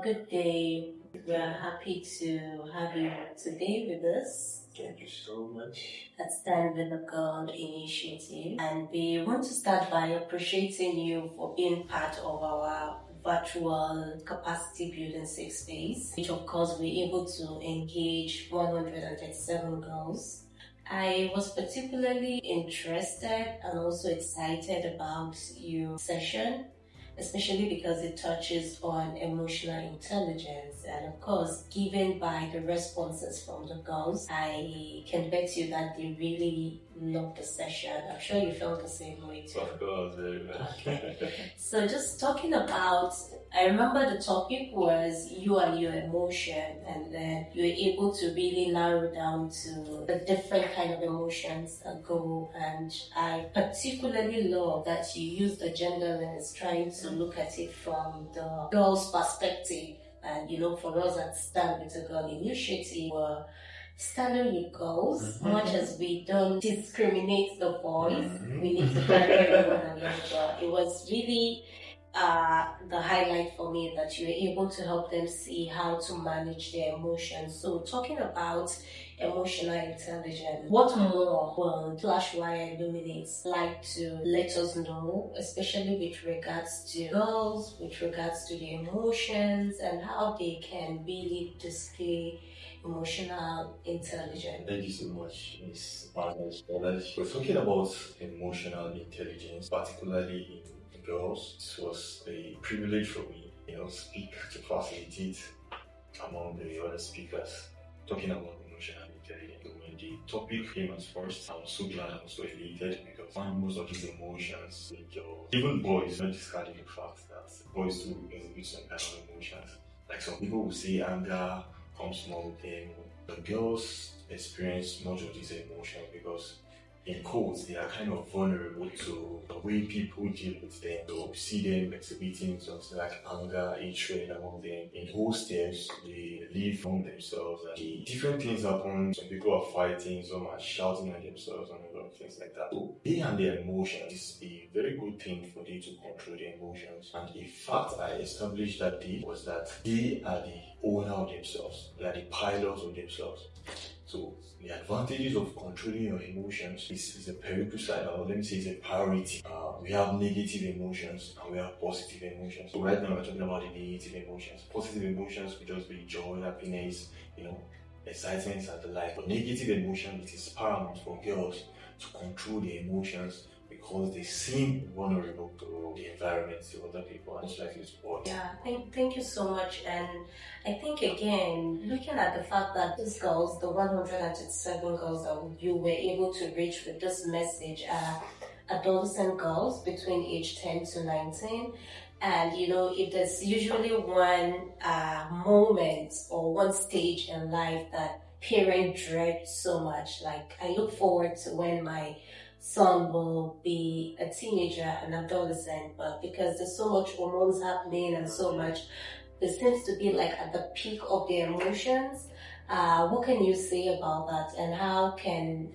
Good day. We are happy to have you today with us. Thank you so much. At Stand with the God Initiative. And we want to start by appreciating you for being part of our virtual capacity building safe space, which of course we're able to engage 137 girls. I was particularly interested and also excited about your session, especially because it touches on emotional intelligence. And of course, given by the responses from the girls, I can bet you that they really loved the session. I'm sure you felt the same way too. Of course, very much. So just talking about, I remember the topic was you and your emotion, and then you were able to really narrow down to the different kind of emotions that go. And I particularly love that you use the gender lens, trying to look at it from the girl's perspective. And for us at Stand with a Girl Initiative, we're standing with girls, much as we don't discriminate the boys, we need to carry everyone along. But it was really the highlight for me that you were able to help them see how to manage their emotions. So talking about emotional intelligence, what more will Flashwire Illuminates like to let us know, especially with regards to girls, with regards to the emotions and how they can really display emotional intelligence? Thank you so much, Ms. Barnes. We're talking about emotional intelligence, particularly in girls. It was a privilege for me, speak to facilitate among the other speakers, talking about emotional intelligence. When the topic came as first, I was so glad, I was so elated because I find most of these emotions in girls, even boys, not discarding the fact that boys do exhibit some kind of emotions. Like some people will say anger comes more with them. The girls experience much of these emotions because in quotes, they are kind of vulnerable to the way people deal with them. So we see them exhibiting something like anger, hatred among them. In hostels, they live among themselves and the different things happen. Some people are fighting, some are shouting at themselves and a lot of things like that. So they and their emotions is a very good thing for them to control their emotions. And a fact I established that day was that they are the owner of themselves. They are the pilots of themselves. So the advantages of controlling your emotions is a prerequisite, or let me say it's a priority. We have negative emotions and we have positive emotions. So right now we're talking about the negative emotions. Positive emotions could just be joy, happiness, excitement and the like. But negative emotions, it is paramount for girls to control their emotions because they seem vulnerable to the environment, to other people, and most likely to boys. Yeah, thank you so much. And I think again, looking at the fact that these girls, the 107 girls that you were able to reach with this message are adolescent girls between age 10 to 19. And if there's usually one moment or one stage in life that parents dread so much, like I look forward to when my son will be a teenager, an adolescent, but because there's so much hormones happening and so much, it seems to be like at the peak of their emotions. What can you say about that, and how can,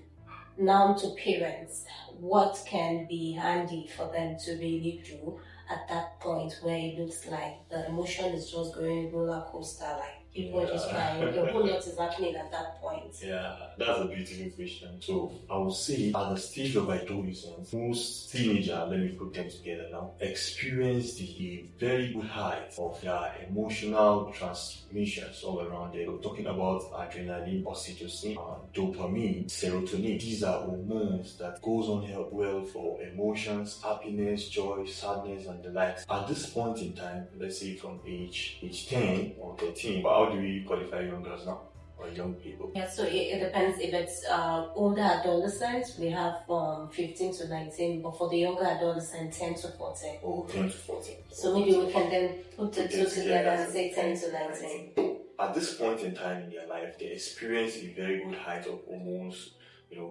now to parents, what can be handy for them to really do at that point where it looks like the emotion is just going roller coaster, like people are just trying, a whole lot is happening at that point? Yeah, that's a beautiful question. So I would say at the stage of adolescence, most teenagers, let me put them together now, experience the very good height of their emotional transmissions all around them. We're talking about adrenaline, oxytocin, dopamine, serotonin. These are hormones that goes on help well for emotions, happiness, joy, sadness, and the likes. At this point in time, let's say from age 10 or 13, how do we qualify young girls now? Or young people? Yeah, so it depends. If it's older adolescents, we have from 15 to 19, but for the younger adolescents, 10 to 14. Oh, 10 to 14. So maybe we can then put the two together and say 10 to 19. At this point in time in their life, they experience a very good height of hormones,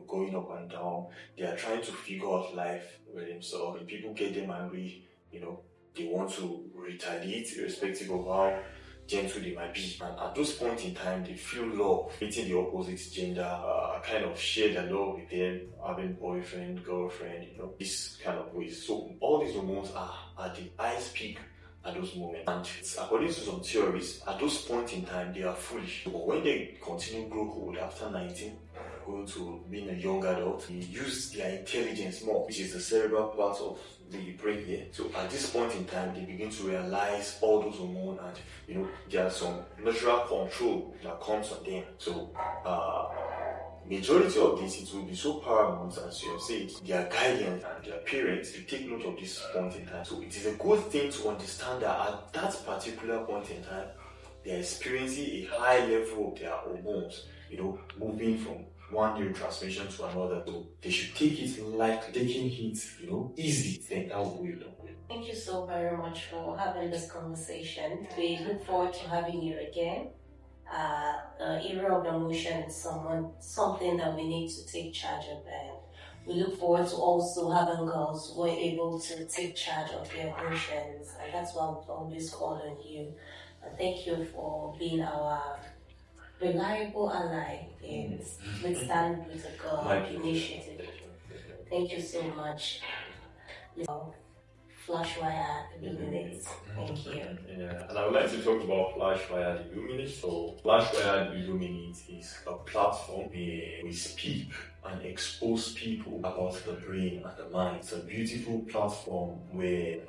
going up and down. They are trying to figure out life with themselves. When people get them angry, they want to retaliate irrespective of how gentle they might be. And at those points in time, they feel love, meeting the opposite gender, kind of share their love with them, having boyfriend, girlfriend, this kind of ways. So all these hormones are at the highest peak at those moments. And according to some theories, at those points in time, they are foolish. But when they continue to grow old after 19, going to being a young adult, they use their intelligence more, which is the cerebral part of the brain here. So at this point in time, they begin to realize all those hormones, and there's some natural control that comes on them. So majority of this, it will be so paramount, as you have said, their guardians and their parents to take note of this point in time. So it is a good thing to understand that at that particular point in time, they are experiencing a high level of their hormones, moving from one neurotransmission to another. So they should take it like taking it, easy. Then that will be. Thank you so very much for having this conversation. We look forward to having you again. The area of emotion is something that we need to take charge of, and we look forward to also having girls who are able to take charge of their emotions, and that's why we've always called on you. And thank you for being our reliable ally in Stand with a Girl initiative. Thank you so much. Flashwire Illuminate. Thank you. Yeah, and I would like to talk about Flashwire Illuminate. So Flashwire Illuminate is a platform where we speak and expose people about the brain and the mind. It's a beautiful platform where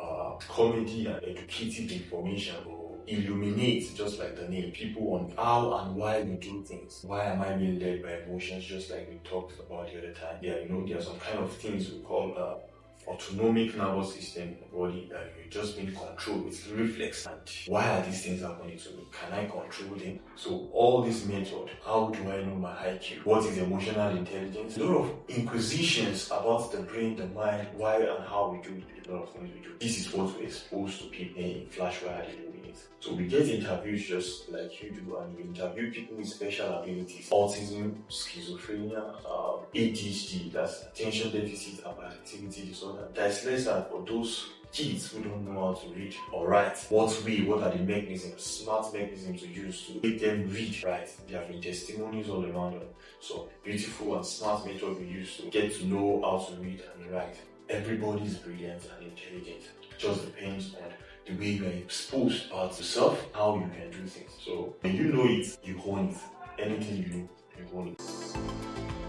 comedy and educative information will illuminate, just like the name, people on how and why we do things. Why am I being led by emotions, just like we talked about the other time? Yeah, there are some kind of things we call autonomic nervous system in the body that you're just being controlled with reflex. And why are these things happening to me? Can I control them? So all this method, how do I know my IQ? What is emotional intelligence? A lot of inquisitions about the brain, the mind, why and how we do a lot of things we do. This is what we expose to people in Flashwire Illuminate. So we get interviews just like you do, and we interview people with special abilities: autism, schizophrenia, ADHD, that's attention deficit hyperactivity disorder, dyslexia for those kids who don't know how to read or write. What are the mechanisms, smart mechanisms to use to make them read, right? There have been testimonies all around them. So beautiful and smart method we use to get to know how to read and write. Everybody is brilliant and intelligent. It just depends on the way you are exposed about yourself, how you can do things. So when you know it, you own it. Anything you do, you own it.